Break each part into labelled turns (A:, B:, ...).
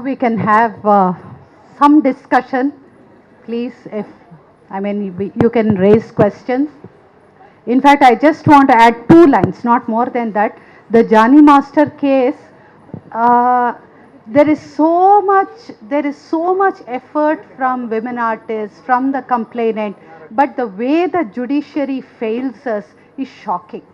A: we can have some discussion, please. You can raise questions. In fact, I just want to add 2 lines, not more than that. The Jani Master case, there is so much effort from women artists, from the complainant, but the way the judiciary fails us is shocking.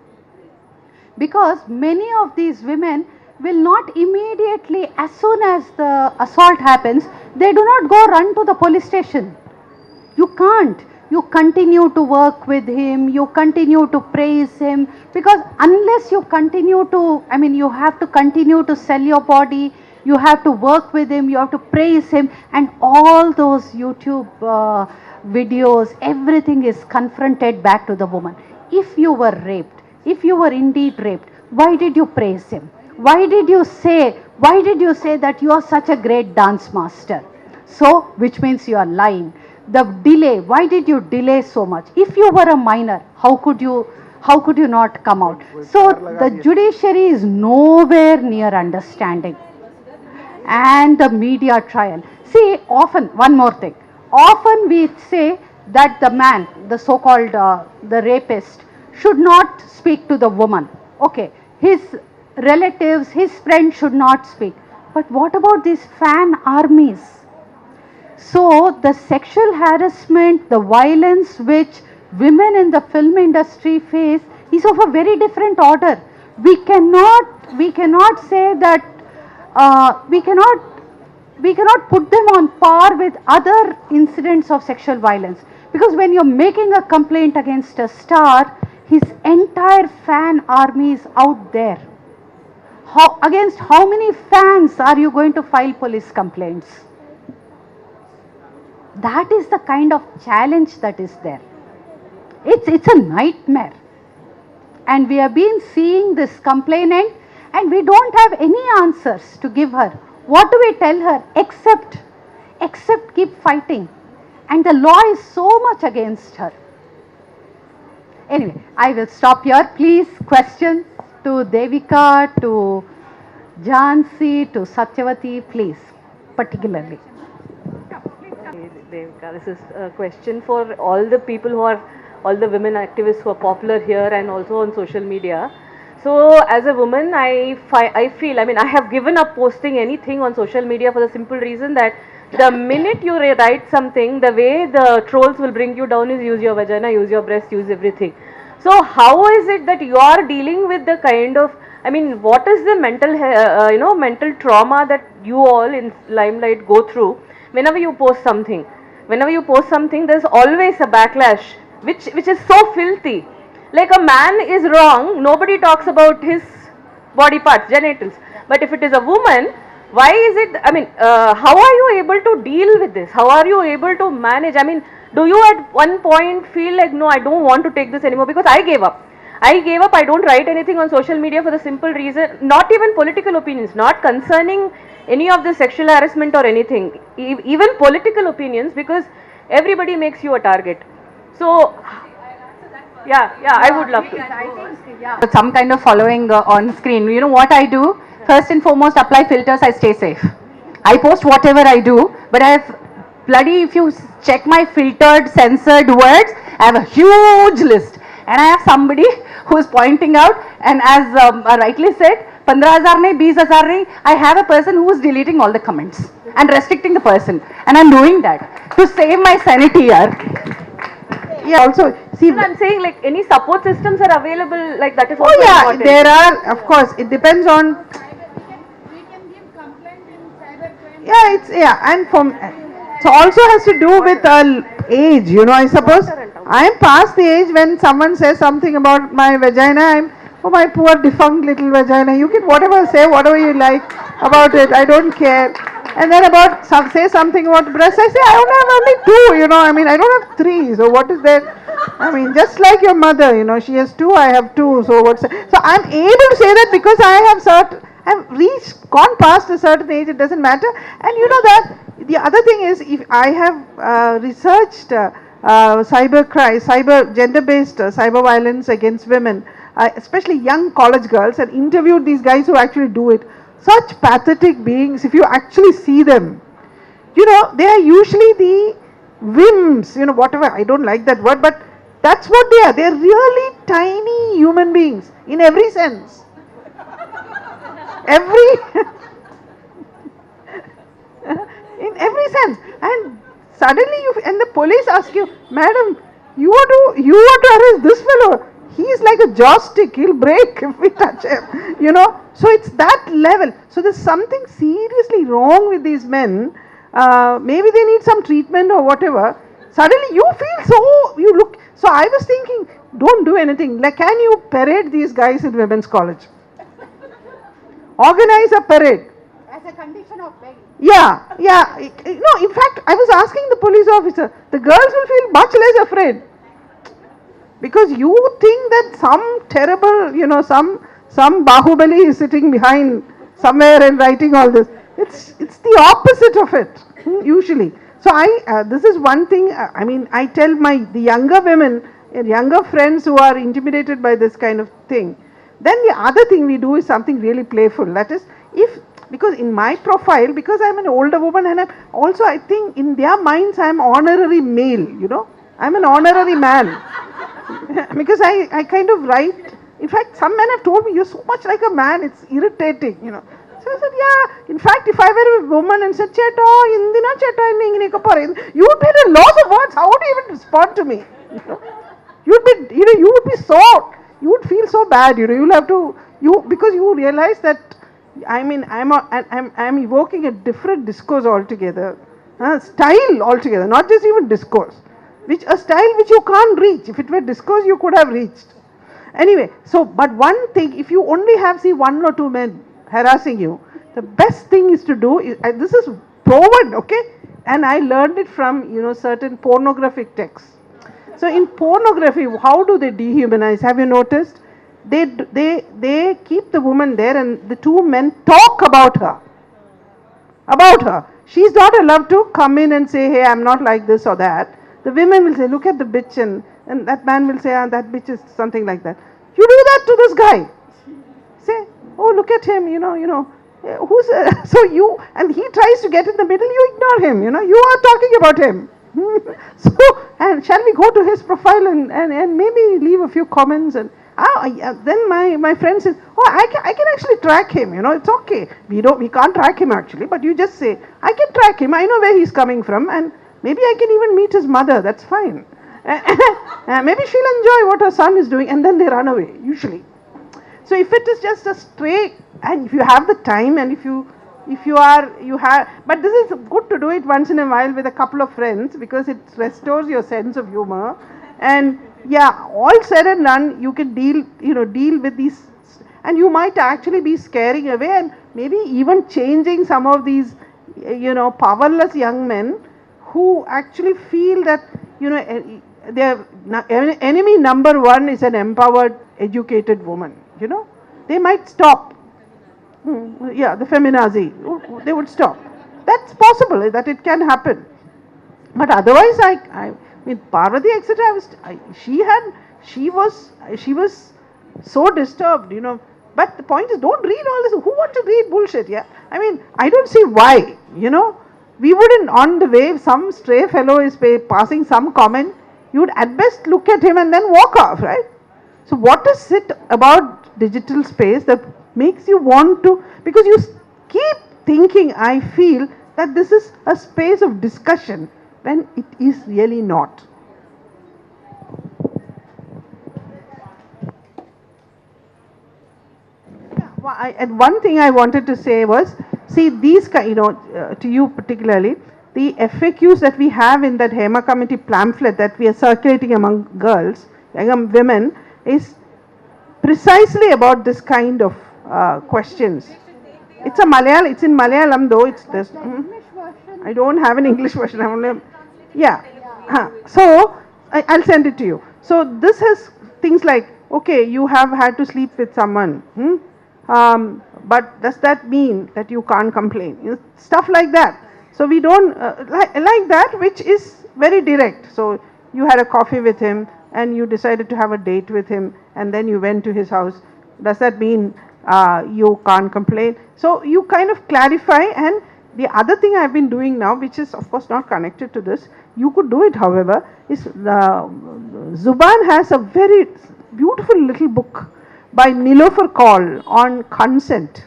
A: Because many of these women will not immediately, as soon as the assault happens, they do not go run to the police station. You can't. You continue to work with him, you continue to praise him, because unless you continue to, you have to continue to sell your body, you have to work with him, you have to praise him, and all those YouTube videos, everything is confronted back to the woman. If you were raped, if you were indeed raped, why did you praise him? Why did you say that you are such a great dance master? So, which means you are lying. The delay, why did you delay so much? If you were a minor, how could you not come out? So, the judiciary is nowhere near understanding. And the media trial. See, often, one more thing. Often we say that the man, the so-called the rapist, should not speak to the woman. Okay, his relatives, his friends should not speak. But what about these fan armies? So the sexual harassment, the violence which women in the film industry face is of a very different order. We cannot say that we cannot put them on par with other incidents of sexual violence, because when you're making a complaint against a star, his entire fan army is out there. Against how many fans are you going to file police complaints? That is the kind of challenge that is there. It's a nightmare. And we have been seeing this complainant, and we don't have any answers to give her. What do we tell her? Except keep fighting. And the law is so much against her. Anyway, I will stop here. Please, questions to Devika, to Jhansi, to Satyavati, please, particularly.
B: Devika, this is a question for all the people who are, all the women activists who are popular here and also on social media. So as a woman, I feel, I have given up posting anything on social media for the simple reason that the minute you write something, the way the trolls will bring you down is use your vagina, use your breast, use everything. So how is it that you are dealing with the kind of, what is the mental trauma that you all in Limelight go through whenever you post something? Whenever you post something, there's always a backlash, which is so filthy. Like, a man is wrong, nobody talks about his body parts, genitals. But if it is a woman, why is it, how are you able to deal with this? How are you able to manage? Do you at one point feel like, no, I don't want to take this anymore? Because I gave up. I don't write anything on social media for the simple reason, not even political opinions, not concerning any of the sexual harassment or anything, even political opinions, because everybody makes you a target. So, yeah, I would love to.
C: I think, some kind of following on screen. You know what I do? First and foremost, apply filters, I stay safe. I post whatever I do, but I have if you check my filtered, censored words, I have a huge list. And I have somebody who is pointing out, and as rightly said, 15,000 nahi, 20,000 nahi, I have a person who is deleting all the comments and restricting the person. And I'm doing that to save my sanity here.
B: Yeah, also, see, I'm saying, like, any support systems are available, like, that is also important.
D: There are, of course, it depends on.
A: We can give complaint in cybercrime.
D: And it also has to do with age, I suppose. I'm past the age when someone says something about my vagina, oh, my poor defunct little vagina. You can say whatever you like about it, I don't care. And then say something about breasts, I say, I only have only 2, I don't have 3, so what is that? Just like your mother, she has 2, I have 2, so so I'm able to say that because I've gone past a certain age, it doesn't matter. And that, the other thing is, if I have researched gender-based cyber violence against women, especially young college girls, and interviewed these guys who actually do it. such pathetic beings, if you actually see them. You know, they are usually the whims, you know, whatever, I don't like that word, but that's what they are. They are really tiny human beings in every sense. In every sense. And suddenly and the police ask you, madam, you want to arrest this fellow. He's like a joystick, he'll break if we touch him, you know. So it's that level. So there's something seriously wrong with these men. Maybe they need some treatment or whatever. Suddenly you feel so I was thinking, don't do anything. Like, can you parade these guys in women's college? Organize a parade.
A: As a condition of begging.
D: Yeah. No, in fact, I was asking the police officer, the girls will feel much less afraid. Because you think that some terrible, you know, some Bahubali is sitting behind somewhere and writing all this. It's the opposite of it, usually. So this is one thing, I mean, I tell the younger women, younger friends who are intimidated by this kind of thing. Then the other thing we do is something really playful. That is, because in my profile, because I'm an older woman and I think in their minds I'm honorary male, you know. I'm an honorary man. Because I kind of write, in fact some men have told me, you're so much like a man, it's irritating, you know. So I said, yeah, in fact if I were a woman and said, Cheta, indina Cheta, you would be a loss of words, how would you even respond to me? You know? You would be so, you would feel so bad, you know, you'll have to, because you realize that, I mean, I'm evoking a different discourse altogether, style altogether, not just even discourse. A style which you can't reach. If it were discourse, you could have reached. Anyway, but one thing, if you only have, one or two men harassing you, the best thing is to do, this is proven, okay? And I learned it from, you know, certain pornographic texts. So in pornography, how do they dehumanize? Have you noticed? They keep the woman there and the two men talk about her. She's not allowed to come in and say, hey, I'm not like this or that. The women will say, look at the bitch, and that man will say, that bitch is something like that. You do that to this guy. Say, oh, look at him, you know, and he tries to get in the middle, you ignore him, you know, you are talking about him. So, and shall we go to his profile and maybe leave a few comments, and then my friend says, oh, I can actually track him, you know, it's okay. We can't track him actually, but you just say, I can track him, I know where he's coming from, and maybe I can even meet his mother, that's fine. Maybe she'll enjoy what her son is doing, and then they run away, usually. So if it is just a stray, and if you have the time, and but this is good to do it once in a while with a couple of friends, because it restores your sense of humor. And yeah, all said and done, you can deal with these, and you might actually be scaring away, and maybe even changing some of these, you know, powerless young men, who actually feel that, you know, their enemy number one is an empowered, educated woman, you know. They might stop. Yeah, the feminazi, they would stop. That's possible, that it can happen. But otherwise, I mean, Parvati, etc., she was so disturbed, you know. But the point is, don't read all this. Who wants to read bullshit, yeah? I mean, I don't see why, you know. We wouldn't, on the way, if some stray fellow is passing some comment, you would at best look at him and then walk off, right? So what is it about digital space that makes you want to, because you keep thinking, I feel, that this is a space of discussion, when it is really not. And one thing I wanted to say was, see, these, to you particularly, the FAQs that we have in that Hema Committee pamphlet that we are circulating among girls, young women, is precisely about this kind of questions. It's in Malayalam though, it's this. I don't have an English version, I only, yeah. So, I'll send it to you. So, this has things like, okay, you have had to sleep with someone, but does that mean that you can't complain? You know, stuff like that. So we don't like that, which is very direct. So you had a coffee with him and you decided to have a date with him, and then you went to his house. Does that mean you can't complain. So you kind of clarify. And the other thing I've been doing now, which is of course not connected to this, you could do it however, is Zuban has a very beautiful little book by Nilofer Kaul on consent.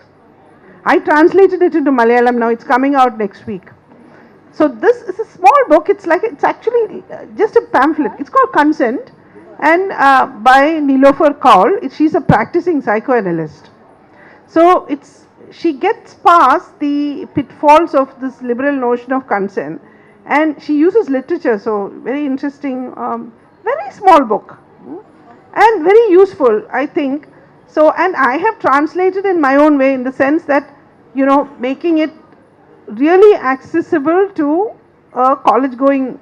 D: I translated it into Malayalam now, it's coming out next week. So this is a small book, it's actually just a pamphlet, it's called Consent, and by Nilofer Kaul, she's a practicing psychoanalyst. So she gets past the pitfalls of this liberal notion of consent, and she uses literature, so very interesting, very small book, and very useful, I think. So, and I have translated in my own way, in the sense that, you know, making it really accessible to a college going,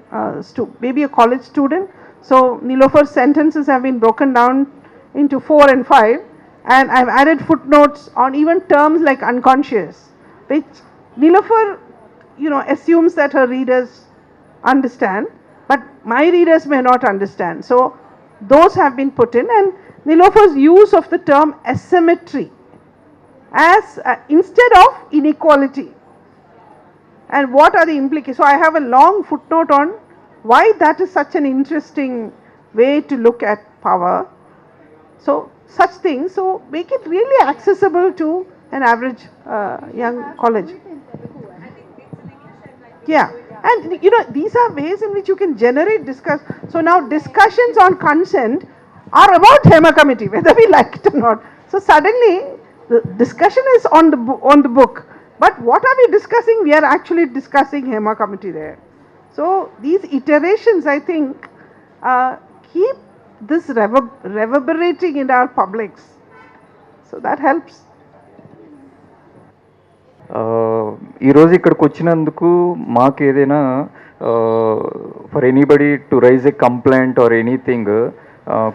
D: maybe a college student. So Nilofer's sentences have been broken down into 4 and 5, and I've added footnotes on even terms like unconscious, which Nilofer, you know, assumes that her readers understand, but my readers may not understand. So those have been put in, and Nilofer's use of the term asymmetry as instead of inequality, and what are the implications. So I have a long footnote on why that is such an interesting way to look at power. So such things, so make it really accessible to an average young college. Yeah, and you know, these are ways in which you can generate So now discussions on consent are about Hema committee, whether we like it or not. So suddenly the discussion is on the book, but what are we discussing? We are actually discussing Hema committee there. So these iterations, I think, keep this reverberating in our publics. So that helps.
E: ఈరోజు ఇక్కడికి వచ్చినందుకు మాకు ఏదైనా for anybody to rise a complaint or anything,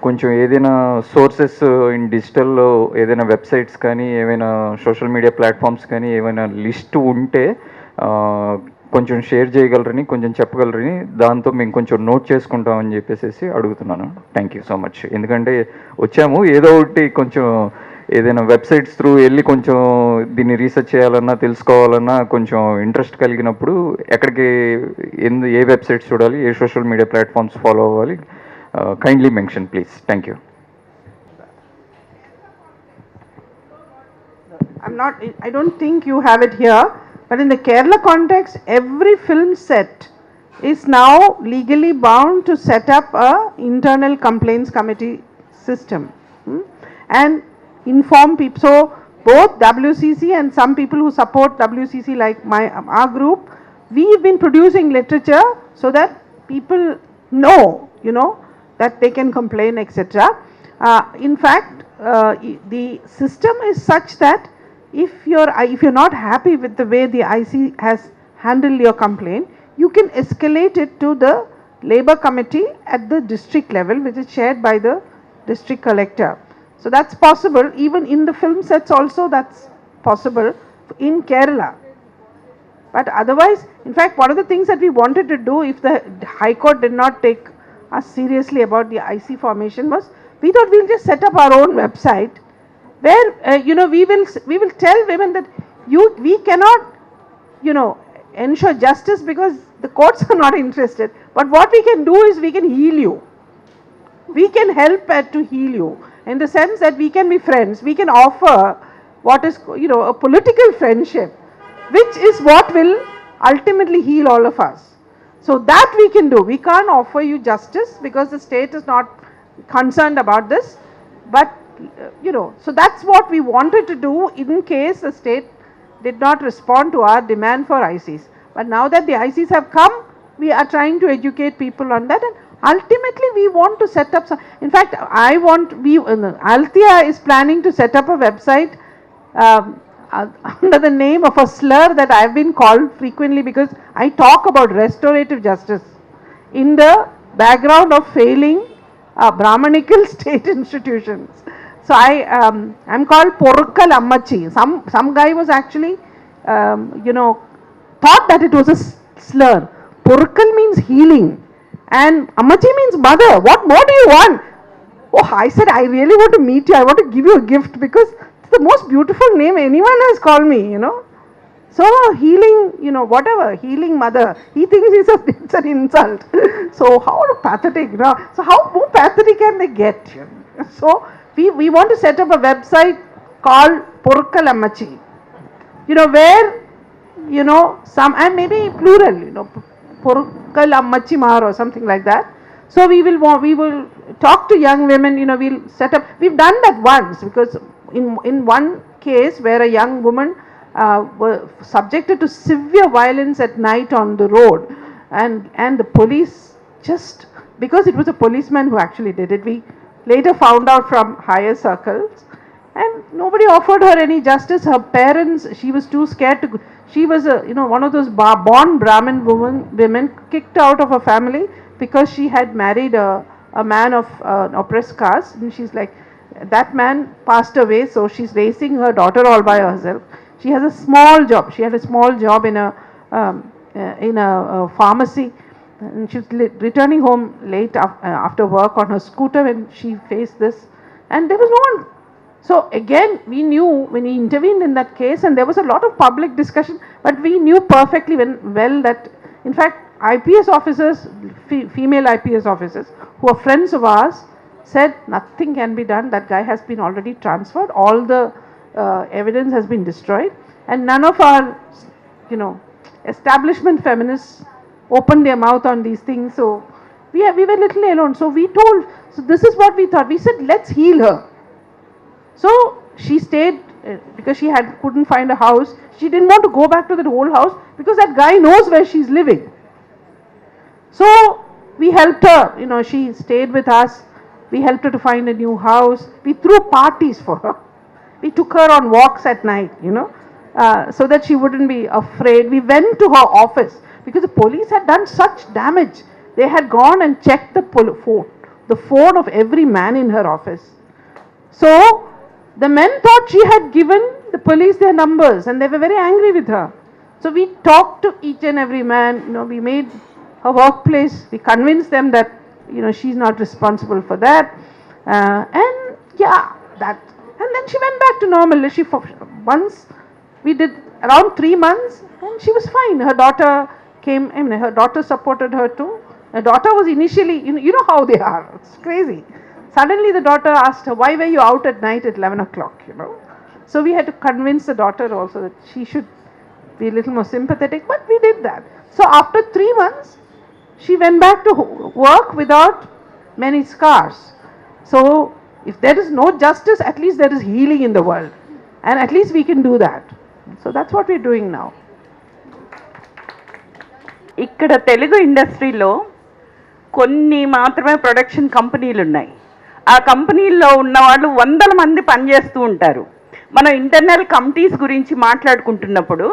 E: కొంచెం ఏదైనా sources in డిజిటల్లో ఏదైనా websites కానీ ఏమైనా సోషల్ మీడియా ప్లాట్ఫామ్స్ కానీ ఏమైనా లిస్ట్ ఉంటే కొంచెం షేర్ చేయగలరని, కొంచెం చెప్పగలరని, దాంతో మేము కొంచెం నోట్ చేసుకుంటామని చెప్పేసి అడుగుతున్నాను. Thank you so much. ఎందుకంటే వచ్చాము ఏదో ఒకటి కొంచెం ఏదైనా వెబ్సైట్స్ త్రూ వెళ్ళి కొంచెం దీన్ని రీసెర్చ్ చేయాలన్నా తెలుసుకోవాలన్నా కొంచెం ఇంట్రెస్ట్ కలిగినప్పుడు ఎక్కడికి ఏ వెబ్సైట్స్ చూడాలి, ఏ సోషల్ మీడియా ప్లాట్ఫామ్స్ ఫాలో అవ్వాలి, kindly mention please. Thank you.
D: I don't think you have it here, but in the Kerala context, every film set is now legally bound to set up a internal complaints committee system, and inform people. So both WCC and some people who support WCC, like our group, we've been producing literature so that people know, you know, that they can complain, etc. In fact, the system is such that if you're not happy with the way the IC has handled your complaint, you can escalate it to the labor committee at the district level, which is chaired by the district collector. So that's possible. Even in the film sets also that's possible in Kerala. But otherwise, in fact, one of the things that we wanted to do, if the High Court did not take us seriously about the IC formation, was we thought we'll just set up our own website where you know, we will tell women that we cannot, you know, ensure justice because the courts are not interested, but what we can do is we can heal you, we can help to heal you, in the sense that we can be friends, we can offer what is, you know, a political friendship, which is what will ultimately heal all of us. So that we can do. We can't offer you justice because the state is not concerned about this, but you know, so that's what we wanted to do in case the state did not respond to our demand for ICs. But now that the ICs have come, we are trying to educate people on that, and ultimately we want to set up some, in fact Althea is planning to set up a website under the name of a slur that I have been called frequently because I talk about restorative justice in the background of failing Brahmanical state institutions. So I'm called Porukkal Ammachi. Some guy was actually you know, thought that it was a slur. Porukkal means healing and Ammachi means mother. What more do you want? Oh, I said, I really want to meet you, I want to give you a gift, because the most beautiful name anyone has called me, you know. So healing, you know, whatever, healing mother, he thinks it's an insult. So how pathetic, you know. So how more pathetic can they get? You know? So we want to set up a website called Porkal Ammachi, you know, where, you know, some, and maybe plural, you know, Porkal Ammachi Mar or something like that. So we will talk to young women, you know, we'll set up, we've done that once, because in one case where a young woman were subjected to severe violence at night on the road, and the police, just because it was a policeman who actually did it, we later found out from higher circles, and nobody offered her any justice. Her parents, she was too scared to, she was a, you know, one of those born Brahmin women kicked out of her family because she had married a man of an oppressed caste, and she's like, that man passed away, so she's raising her daughter all by herself. She has a small job. She had a small job in a pharmacy, and she was returning home late after work on her scooter when she faced this, and there was no one. So again, we knew when we intervened in that case, and there was a lot of public discussion, but we knew perfectly well that, in fact, IPS officers, female IPS officers, who are friends of ours, said nothing can be done. That guy has been already transferred. All the evidence has been destroyed, and none of our, you know, establishment feminists opened their mouth on these things. So we were little alone. So we told. So this is what we thought. We said, let's heal her. So she stayed because she couldn't find a house. She didn't want to go back to that old house because that guy knows where she's living. So we helped her. You know, she stayed with us. We helped her to find a new house. We threw parties for her. We took her on walks at night, you know, so that she wouldn't be afraid. We went to her office because the police had done such damage. They had gone and checked the phone of every man in her office. So the men thought she had given the police their numbers, and they were very angry with her. So we talked to each and every man, you know, we made her workplace, we convinced them that, you know, she's not responsible for that, and yeah, that. And then she went back to normal. Once we did around 3 months, and she was fine. Her daughter came, I mean, her daughter supported her too. Her daughter was initially, you know how they are, it's crazy. Suddenly the daughter asked her, why were you out at night at 11 o'clock, you know. So we had to convince the daughter also that she should be a little more sympathetic, but we did that. So after 3 months, she went back to work without many scars. So if there is no justice, at least there is healing in the world. And at least we can do that. So that's what we're doing now.
F: ఇక్కడ తెలుగు ఇండస్ట్రీలో కొన్ని మాత్రమే production కంపెనీలు ఉన్నాయి. ఆ కంపెనీల్లో ఉన్న వాళ్ళు వందల మంది పనిచేస్తూ ఉంటారు. మనం ఇంటర్నల్ కమిటీస్ గురించి మాట్లాడుకుంటున్నప్పుడు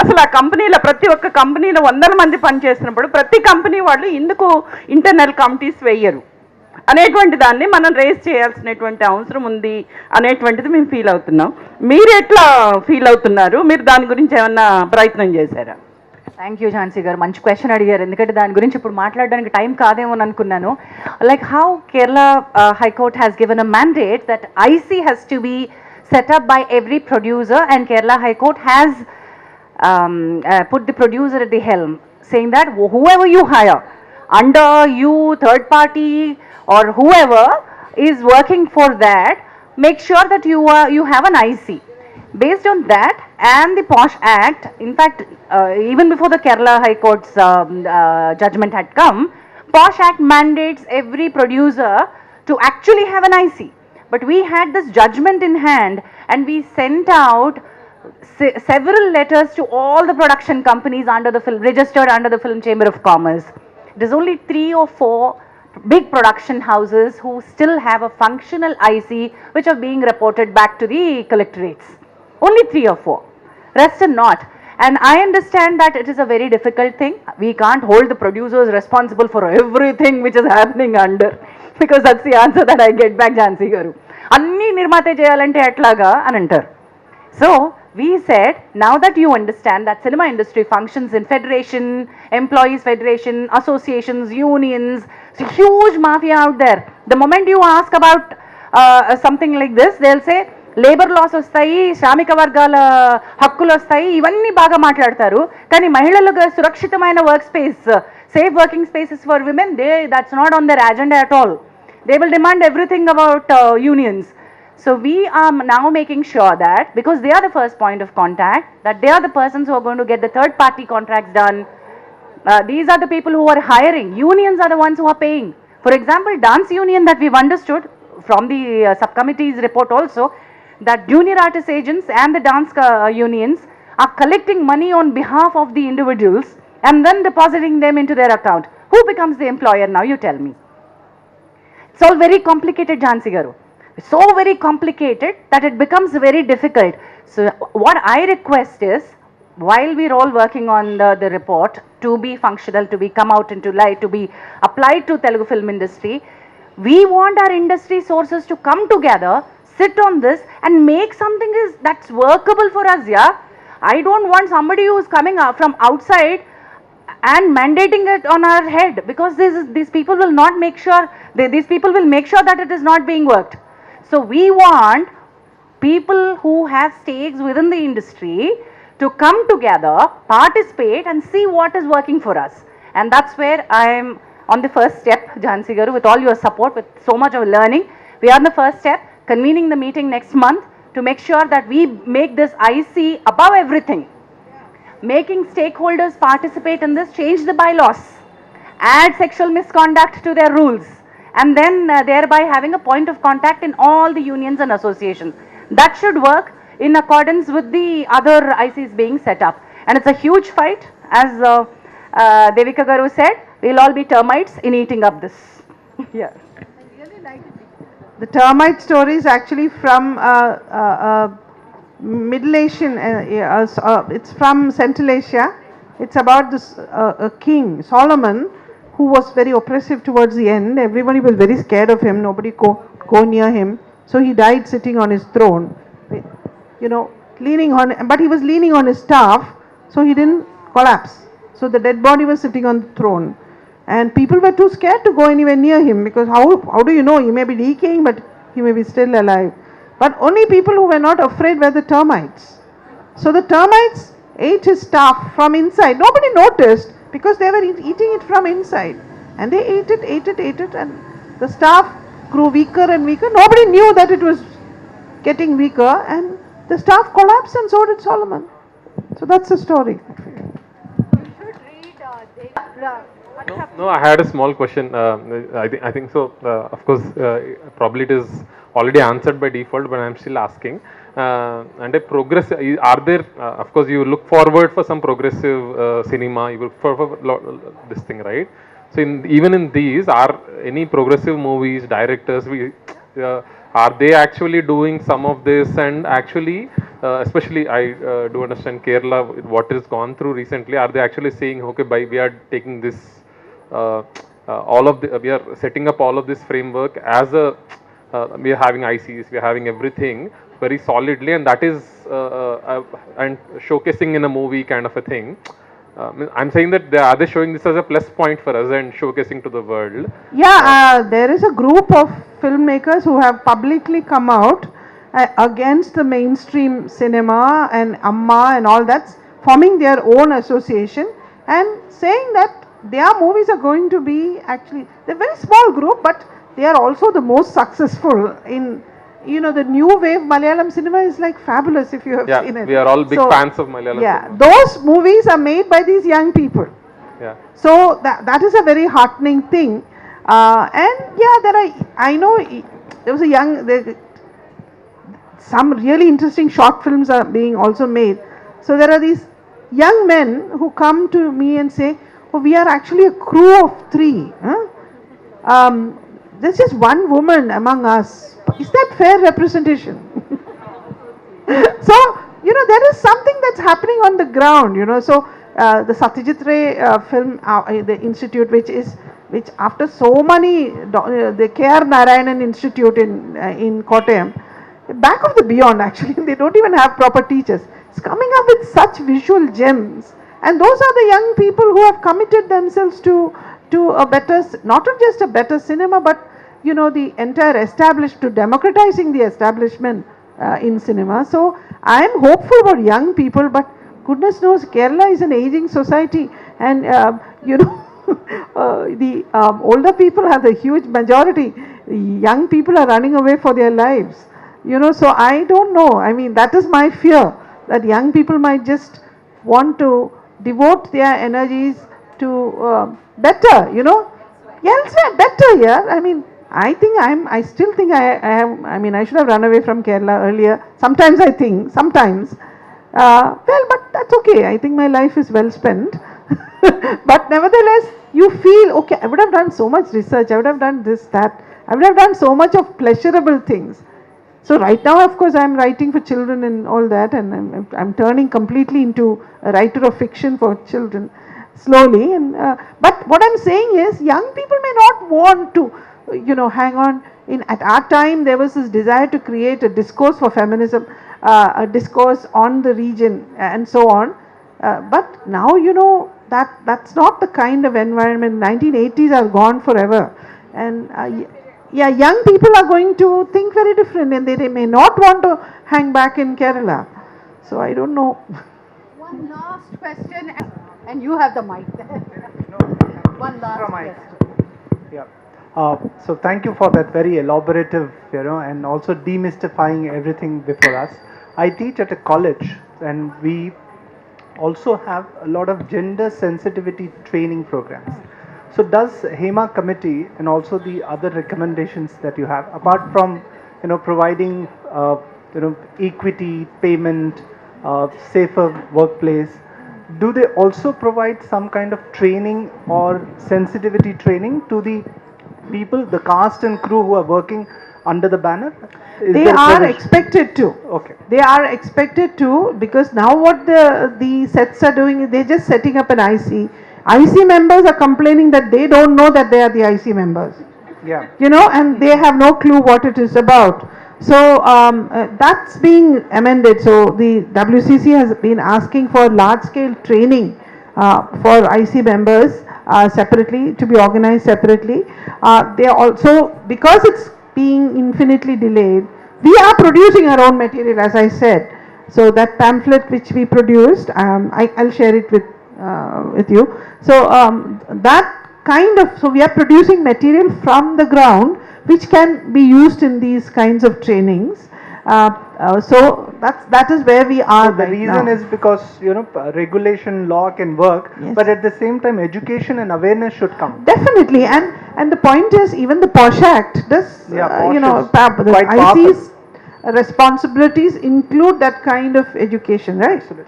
F: అసలు ఆ కంపెనీలో ప్రతి ఒక్క కంపెనీలో వందల మంది పనిచేస్తున్నప్పుడు ప్రతి కంపెనీ వాళ్ళు ఎందుకు ఇంటర్నల్ కమిటీస్ వేయరు అనేటువంటి దాన్ని మనం రేస్ చేయాల్సినటువంటి అవసరం ఉంది అనేటువంటిది మేము ఫీల్ అవుతున్నాం. మీరు ఎట్లా ఫీల్ అవుతున్నారు? మీరు దాని గురించి ఏమన్నా ప్రయత్నం చేశారా?
C: థ్యాంక్ యూ ఝాన్సీ గారు, మంచి క్వశ్చన్ అడిగారు. ఎందుకంటే దాని గురించి ఇప్పుడు మాట్లాడడానికి టైం కాదేమో అనుకున్నాను. Like how Kerala high court has given a mandate that IC has to be set up by every producer, and Kerala high court has put the producer at the helm, saying that whoever you hire under you, third party or whoever is working for that, make sure that you have an IC. Based on that and the POSH Act, in fact, even before the Kerala High Court's judgment had come, POSH Act mandates every producer to actually have an IC. But we had this judgment in hand, and we sent out several letters to all the production companies under the film, registered under the Film Chamber of Commerce. There's only 3 or 4 big production houses who still have a functional IC, which are being reported back to the collectorates. Only 3 or 4. Rest are not. And I understand that it is a very difficult thing. We can't hold the producers responsible for everything which is happening under, because that's the answer that I get back, Jhansi Garu. Anni nirmate cheyalante etlaga అని అంటారు. So we said, now that you understand that cinema industry functions in federation, employees federation, associations, unions, it's a huge mafia out there. The moment you ask about something like this, they'll say, labour laws వస్తాయి, శ్రామిక వర్గాల హక్కులు వస్తాయి, ఇవన్నీ బాగా మాట్లాడతారు. కానీ మహిళలకు సురక్షితమైన work space, safe working spaces for women, that's not on their agenda at all. They will demand everything about unions. So we are now making sure that, because they are the first point of contact, that they are the persons who are going to get the third party contracts done. These are the people who are hiring. Unions are the ones who are paying. For example, dance union that we've understood from the subcommittee's report also, that junior artist agents and the dance unions are collecting money on behalf of the individuals and then depositing them into their account. Who becomes the employer now? You tell me. It's all very complicated, Jhansi Garu. So very complicated that it becomes very difficult. So what I request is, while we're all working on the report to be functional, to be come out into light, to be applied to Telugu film industry, we want our industry sources to come together, sit on this and make something that's workable for us. Yeah, I don't want somebody who's coming up from outside and mandating it on our head, because these people will not make sure, these people will make sure that it is not being worked. So we want people who have stakes within the industry to come together, participate and see what is working for us. And that's where I am on the first step, Jhansi Garu, with all your support, with so much of learning. We are on the first step, convening the meeting next month to make sure that we make this IC above everything. Making stakeholders participate in this, change the bylaws, add sexual misconduct to their rules, and then thereby having a point of contact in all the unions and associations. That should work in accordance with the other ICs being set up. And it's a huge fight. As Devika Garu said, we'll all be termites in eating up this. Yeah.
D: The termite story is actually from Middle Asian, it's from Central Asia. It's about this a king, Solomon, who was very oppressive towards the end. Everybody was very scared of him. Nobody go near him. So he died sitting on his throne, you know, leaning on, but he was leaning on his staff, so he didn't collapse. So the dead body was sitting on the throne. And people were too scared to go anywhere near him, because how do you know? He may be decaying, but he may be still alive. But only people who were not afraid were the termites. So the termites ate his staff from inside. Nobody noticed, because they were eating it from inside. And they ate it, and the staff grew weaker and weaker. Nobody knew that it was getting weaker, and the staff collapsed, and so did Solomon. So that's the story.
G: No, I had a small question. I think so. Of course, probably it is already answered by default, but I'm still asking. And a progress, are there? Of course, you look forward for some progressive cinema. You look for this thing, right? So, even in these, are any progressive movies, directors? Are they actually doing some of this? And actually, especially I do understand Kerala, what has gone through recently. Are they actually saying, okay, we are taking this, we are setting up all of this framework as a, we are having ICs, we are having everything very solidly, and that is and showcasing in a movie kind of a thing. I'm saying that are they showing this as a plus point for us and showcasing to the world?
D: Yeah, there is a group of filmmakers who have publicly come out against the mainstream cinema and Amma and all that, forming their own association and saying that their movies are going to be, actually, they're a very small group, but they are also the most successful in, you know, the new wave Malayalam cinema is like fabulous if you have seen it.
G: We are all big fans of Malayalam cinema.
D: Those movies are made by these young people.
G: Yeah.
D: So that is a very heartening thing. And yeah, I know there was some really interesting short films are being also made. So there are these young men who come to me and say, oh, we are actually a crew of 3. There's just one woman among us. Is that fair representation? So, you know, there is something that's happening on the ground, you know. So the Satyajit Ray film, the institute, which after so many, the K.R. Narayanan Institute in Kottayam, back of the beyond actually, they don't even have proper teachers. It's coming up with such visual gems, and those are the young people who have committed themselves to a better, not just a better cinema, but you know, the entire to democratizing the establishment in cinema. So I am hopeful about young people, but goodness knows Kerala is an aging society, and you know, the older people are the huge majority. Young people are running away for their lives, you know. So I don't know. I mean, that is my fear, that young people might just want to devote their energies to better, you know. Elsewhere, better, yeah. I mean, I still think I should have run away from Kerala earlier. Sometimes I think, sometimes. Well, but that's okay. I think my life is well spent. But nevertheless, you feel, okay, I would have done so much research, I would have done this, that, I would have done so much of pleasurable things. So right now, of course, I'm writing for children and all that, and I'm turning completely into a writer of fiction for children, slowly. And but what I'm saying is, young people may not want to, you know, hang on. At our time, there was this desire to create a discourse for feminism, a discourse on the region, and so on. But now, you know, that's not the kind of environment. 1980s are gone forever, and yeah, young people are going to think very different, and they may not want to hang back in Kerala. So I don't know.
A: One last question, and you have the mic. One last question.
H: Yeah. So thank you for that very elaborative, you know, and also demystifying everything before us. I teach at a college, and we also have a lot of gender sensitivity training programs. So does HEMA committee and also the other recommendations that you have, apart from, you know, providing you know, equity, payment, safer workplace, do they also provide some kind of training or sensitivity training to the people, the cast and crew who are working under the banner?
D: They are expected to.
H: Okay.
D: They are expected to, because now what the sets are doing is they're just setting up an IC. IC members are complaining that they don't know that they are the IC members.
H: Yeah.
D: You know, and they have no clue what it is about. So that's being amended. So the WCC has been asking for large scale training for IC members separately, to be organized separately. They also, because it's being infinitely delayed, we are producing our own material, as I said. So that pamphlet which we produced, I'll share it with you. So that kind of, so we are producing material from the ground which can be used in these kinds of trainings. So that is where we are.
H: So the reason is because, you know, regulation, law can work,
D: yes,
H: but at the same time education and awareness should come.
D: Definitely, and the point is, even the POSH Act does, you know, the IC's responsibilities include that kind of education, right?
H: Absolutely.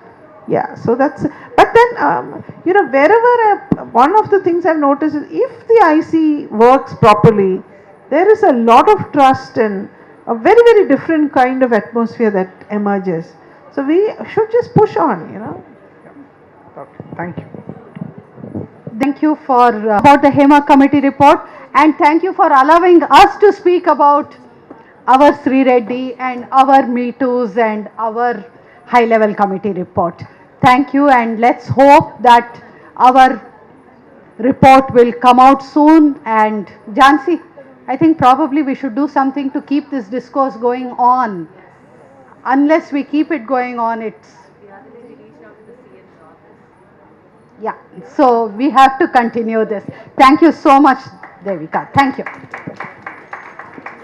D: Yeah, so that's, but then, you know, wherever, one of the things I've noticed is, if the IC works properly, there is a lot of trust and a very, very different kind of atmosphere that emerges. So we should just push on, you know.
H: Yeah. Okay. Thank you.
A: Thank you for about the HEMA committee report, and thank you for allowing us to speak about our Sri Reddy and our Me Too's and our high level committee report. Thank you, and let's hope that our report will come out soon. And Jansi, I think probably we should do something to keep this discourse going on. Unless we keep it going on, it's, yeah, so we have to continue this. Thank you so much, Devika. Thank you.